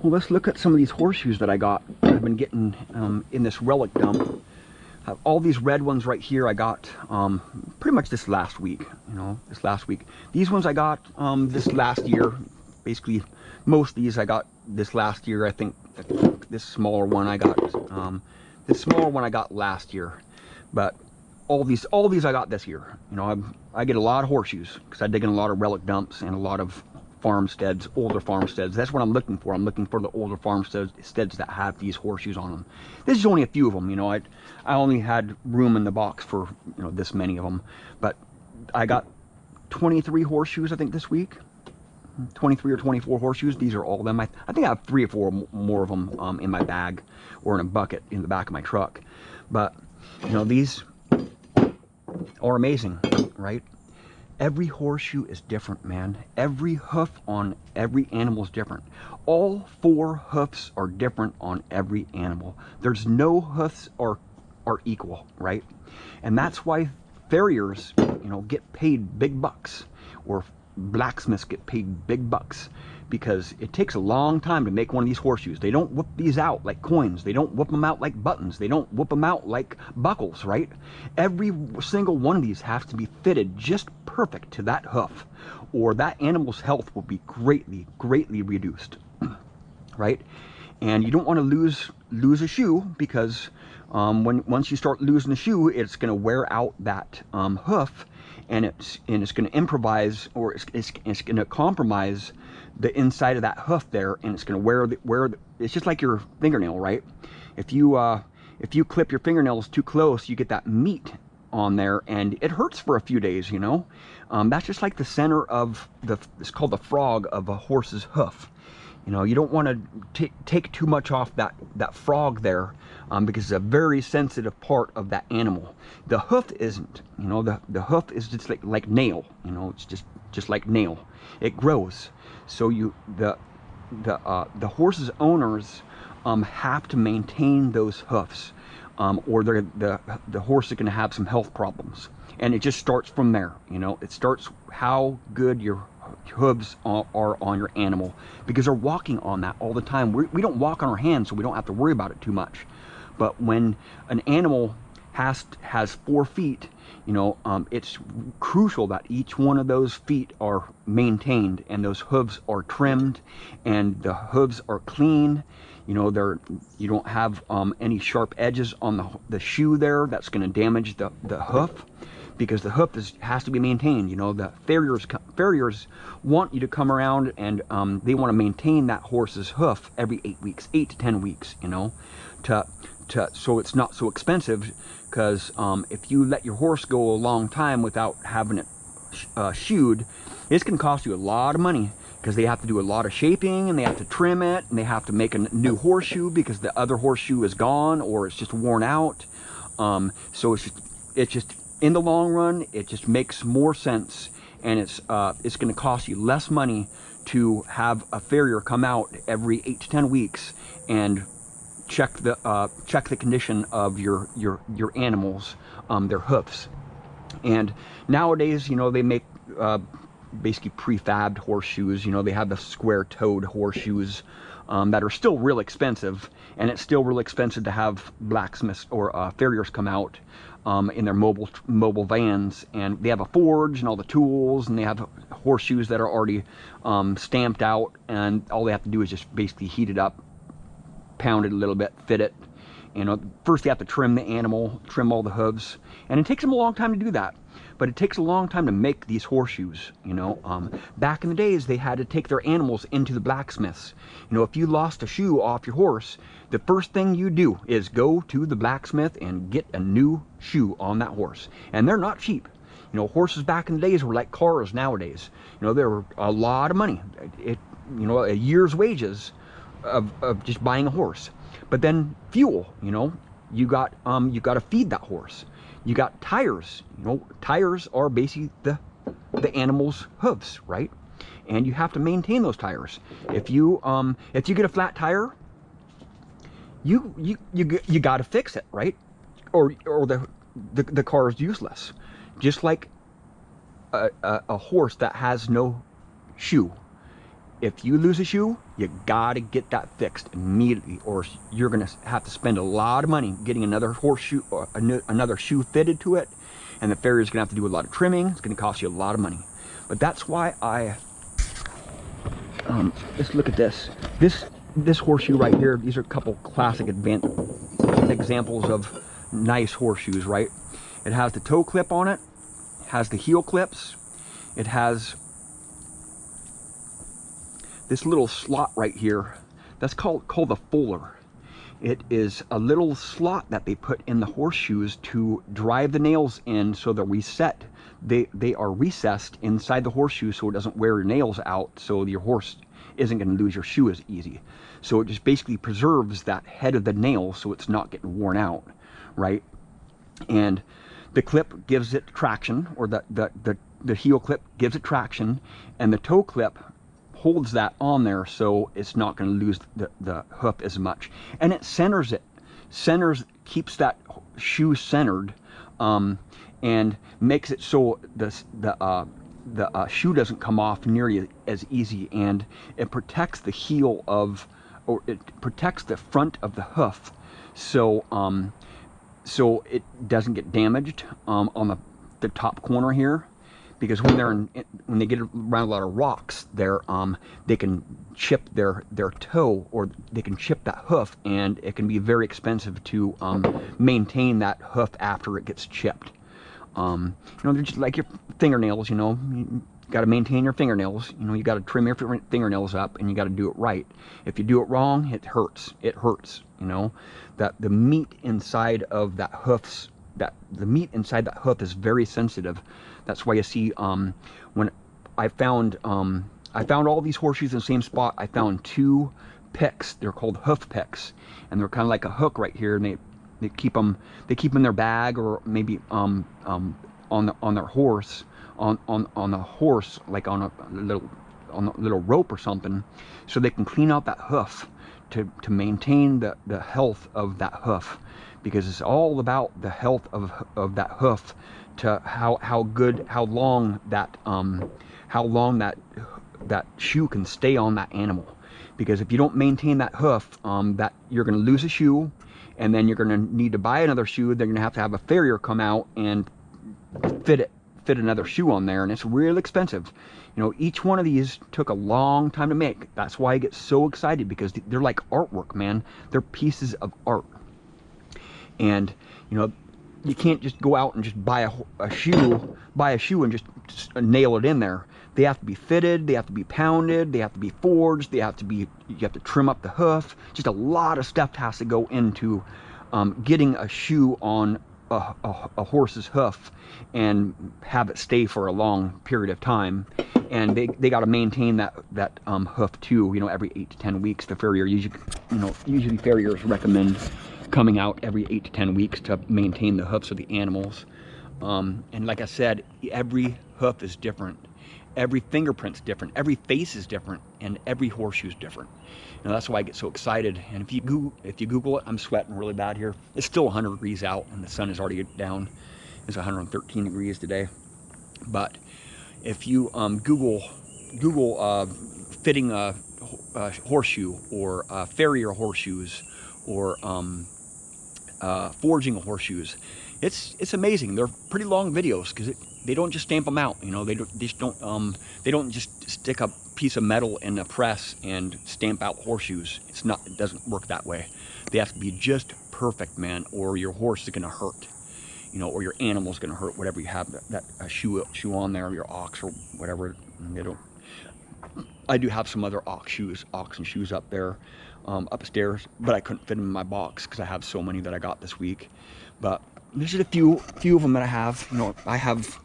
Well, let's look at some of these horseshoes that I got. I've been getting in this relic dump. I have all these red ones right here I got pretty much this last week, this last week. These ones I got this last year. Basically, most of these I got this last year. I think this smaller one I got, last year. But all these I got this year. I get a lot of horseshoes because I dig in a lot of relic dumps and a lot of farmsteads, older farmsteads. That's what I'm looking for. I'm looking for the older farmsteads that have these horseshoes on them. This is only a few of them. I only had room in the box for this many of them, but I got 23 horseshoes I think this week. 23 or 24 horseshoes. These are all of them. I think I have 3 or 4 more of them in my bag or in a bucket in the back of my truck. But these are amazing, right? Every horseshoe is different, man. Every hoof on every animal is different. All 4 hoofs are different on every animal. There's no hoofs are equal, right? And that's why farriers, get paid big bucks, or blacksmiths get paid big bucks, because it takes a long time to make one of these horseshoes. They don't whip these out like coins. They don't whip them out like buttons. They don't whip them out like buckles, right? Every single one of these has to be fitted just perfect to that hoof, or that animal's health will be greatly reduced, right? And you don't want to lose a shoe, because once you start losing a shoe, it's going to wear out that hoof, and it's going to improvise, or it's going to compromise the inside of that hoof there, and it's going to wear it's just like your fingernail, right? If you clip your fingernails too close, you get that meat on there, and it hurts for a few days. That's just like the center of it's called the frog of a horse's hoof. You don't want to take too much off that frog there, because it's a very sensitive part of that animal. The hoof isn't. The hoof is just like nail. It's just like nail. It grows. So the horse's owners have to maintain those hoofs, or the horse is going to have some health problems. And it just starts from there. It starts how good your hooves are on your animal, because they're walking on that all the time. We don't walk on our hands, so we don't have to worry about it too much. But when an animal has 4 feet, it's crucial that each one of those feet are maintained, and those hooves are trimmed, and the hooves are clean. You don't have any sharp edges on the shoe there that's going to damage the hoof, because the hoof has to be maintained. The farriers want you to come around, and they want to maintain that horse's hoof every 8 weeks, 8 to 10 weeks, so it's not so expensive. Because if you let your horse go a long time without having it shoed, it's going to cost you a lot of money, because they have to do a lot of shaping, and they have to trim it, and they have to make a new horseshoe because the other horseshoe is gone, or it's just worn out. So it's just in the long run, it just makes more sense, and it's going to cost you less money to have a farrier come out every 8 to 10 weeks and check the condition of your animals, their hoofs. And nowadays, they make basically prefabbed horseshoes. They have the square-toed horseshoes that are still real expensive, and it's still real expensive to have blacksmiths or farriers come out in their mobile vans, and they have a forge and all the tools, and they have horseshoes that are already stamped out, and all they have to do is just basically heat it up, pound it a little bit, fit it. First they have to trim the animal, trim all the hooves, and it takes them a long time to do that. But it takes a long time to make these horseshoes. Back in the days, they had to take their animals into the blacksmiths. If you lost a shoe off your horse, the first thing you do is go to the blacksmith and get a new shoe on that horse. And they're not cheap. Horses back in the days were like cars nowadays. They were a lot of money. A year's wages of just buying a horse. But then fuel, you got to feed that horse. You got tires. Tires are basically the animal's hooves, right? And you have to maintain those tires. If you get a flat tire, you got to fix it, right? Or the car is useless. Just like a horse that has no shoe, if you lose a shoe, you gotta get that fixed immediately, or you're gonna have to spend a lot of money getting another horseshoe or another shoe fitted to it, and the farrier's gonna have to do a lot of trimming. It's gonna cost you a lot of money. But that's why I let's look at this. This horseshoe right here. These are a couple classic examples of nice horseshoes, right? It has the toe clip on it. It has the heel clips. It has this little slot right here. That's called the fuller. It is a little slot that they put in the horseshoes to drive the nails in, so they're reset. They are recessed inside the horseshoe so it doesn't wear your nails out, so your horse isn't going to lose your shoe as easy. So it just basically preserves that head of the nail so it's not getting worn out, right? And the clip gives it traction, or the heel clip gives it traction, and the toe clip holds that on there so it's not going to lose the hoof as much. And it centers it. Keeps that shoe centered, and makes it so the shoe doesn't come off nearly as easy, and it protects the heel of, or it protects the front of the hoof, so so it doesn't get damaged on the top corner here. Because when they get around a lot of rocks, they can chip their toe, or they can chip that hoof, and it can be very expensive to maintain that hoof after it gets chipped. You know, they're just like your fingernails. You know, you got to maintain your fingernails. You know, you got to trim your fingernails up, and you got to do it right. If you do it wrong, it hurts. It hurts. You know, that the meat inside of that hoofs. The meat inside that hoof is very sensitive. That's why you see when I found all these horseshoes in the same spot, I found 2 picks. They're called hoof picks, and they're kind of like a hook right here, and they keep them in their bag, or maybe on their horse, on the horse, like on a little rope or something, so they can clean out that hoof to maintain the health of that hoof. Because it's all about the health of that hoof, to how long that shoe can stay on that animal. Because if you don't maintain that hoof, that you're going to lose a shoe, and then you're going to need to buy another shoe. They're going to have a farrier come out and fit another shoe on there, and it's real expensive. You know, each one of these took a long time to make. That's why I get so excited, because they're like artwork, man. They're pieces of art. And you know, you can't just go out and just buy a shoe and just nail it in there. They have to be fitted, they have to be pounded, they have to be forged, you have to trim up the hoof. Just a lot of stuff has to go into getting a shoe on a horse's hoof and have it stay for a long period of time. And they got to maintain that hoof too. You know, every 8 to 10 weeks. The farrier usually farriers recommend coming out every 8 to 10 weeks to maintain the hoofs of the animals. And like I said, every hoof is different, every fingerprint's different, every face is different, and every horseshoe is different. And that's why I get so excited. And if you Google it, I'm sweating really bad here. It's still 100 degrees out, and the sun is already down. It's 113 degrees today. But if you Google fitting a horseshoe, or farrier horseshoes, or forging horseshoes, it's amazing. They're pretty long videos, because they don't just stamp them out. You know, they don't just stick a piece of metal in a press and stamp out horseshoes. It doesn't work that way. They have to be just perfect, man, or your horse is gonna hurt. You know, or your animal's gonna hurt. Whatever you have that shoe on there, your ox or whatever. I do have some other oxen shoes up there, upstairs, but I couldn't fit them in my box because I have so many that I got this week. But there's just a few of them that I have. You know, I have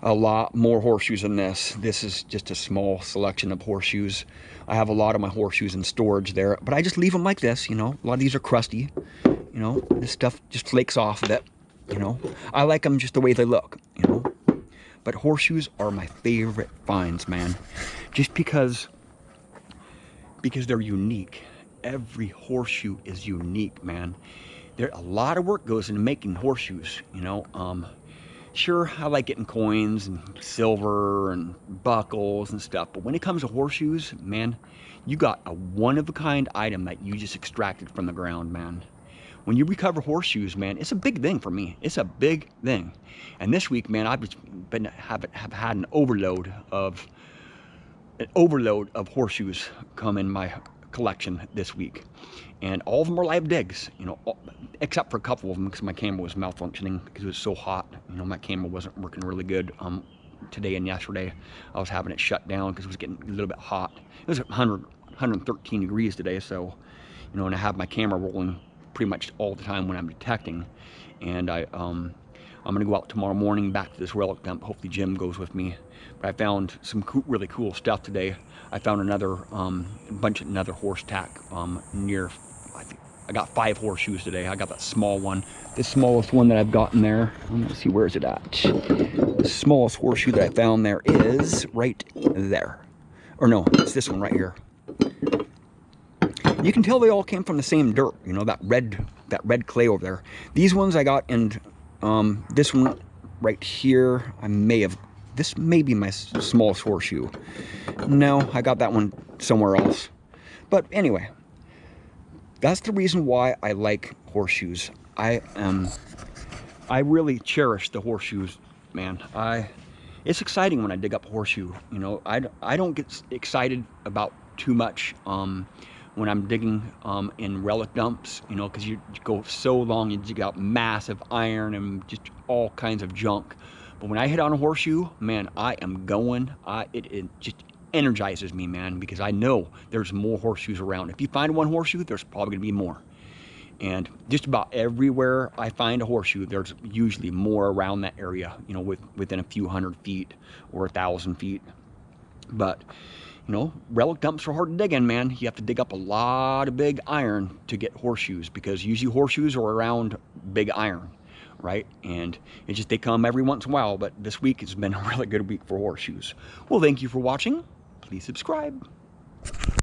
a lot more horseshoes than this. This is just a small selection of horseshoes. I have a lot of my horseshoes in storage there, but I just leave them like this. You know, a lot of these are crusty. You know, this stuff just flakes off of it. You know, I like them just the way they look. You know, but horseshoes are my favorite finds, man. Just because they're unique. Every horseshoe is unique, man. A lot of work goes into making horseshoes, you know. Sure, I like getting coins and silver and buckles and stuff, but when it comes to horseshoes, man, you got a one-of-a-kind item that you just extracted from the ground, man. When you recover horseshoes, man, it's a big thing for me. It's a big thing. And this week, man, I've just have had an overload of horseshoes come in my collection this week, and all of them are live digs, you know, except for a couple of them because my camera was malfunctioning because it was so hot. You know, my camera wasn't working really good today and yesterday. I was having it shut down because it was getting a little bit hot. It was 113 degrees today, so, you know, and I have my camera rolling pretty much all the time when I'm detecting. And I'm gonna go out tomorrow morning back to this relic dump. Hopefully Jim goes with me. But I found some really cool stuff today. I found another another horse tack near. I think I got 5 horseshoes today. I got that small one, the smallest one that I've gotten there. Let's see, where is it at? The smallest horseshoe that I found there is right there, or no, it's this one right here. You can tell they all came from the same dirt. You know, that red clay over there. These ones I got in. This one right here, this may be my smallest horseshoe. No, I got that one somewhere else. But anyway, that's the reason why I like horseshoes. I really cherish the horseshoes, man. It's exciting when I dig up a horseshoe. You know, I don't get excited about too much when I'm digging in relic dumps, you know, because you go so long and you got massive iron and just all kinds of junk. But when I hit on a horseshoe, man, I am going. It just energizes me, man, because I know there's more horseshoes around. If you find one horseshoe, there's probably gonna be more. And just about everywhere I find a horseshoe, there's usually more around that area, you know, within a few hundred feet or 1,000 feet. But you know, relic dumps are hard to dig in, man. You have to dig up a lot of big iron to get horseshoes, because usually horseshoes are around big iron, right? And it's just they come every once in a while, but this week has been a really good week for horseshoes. Well, thank you for watching. Please subscribe.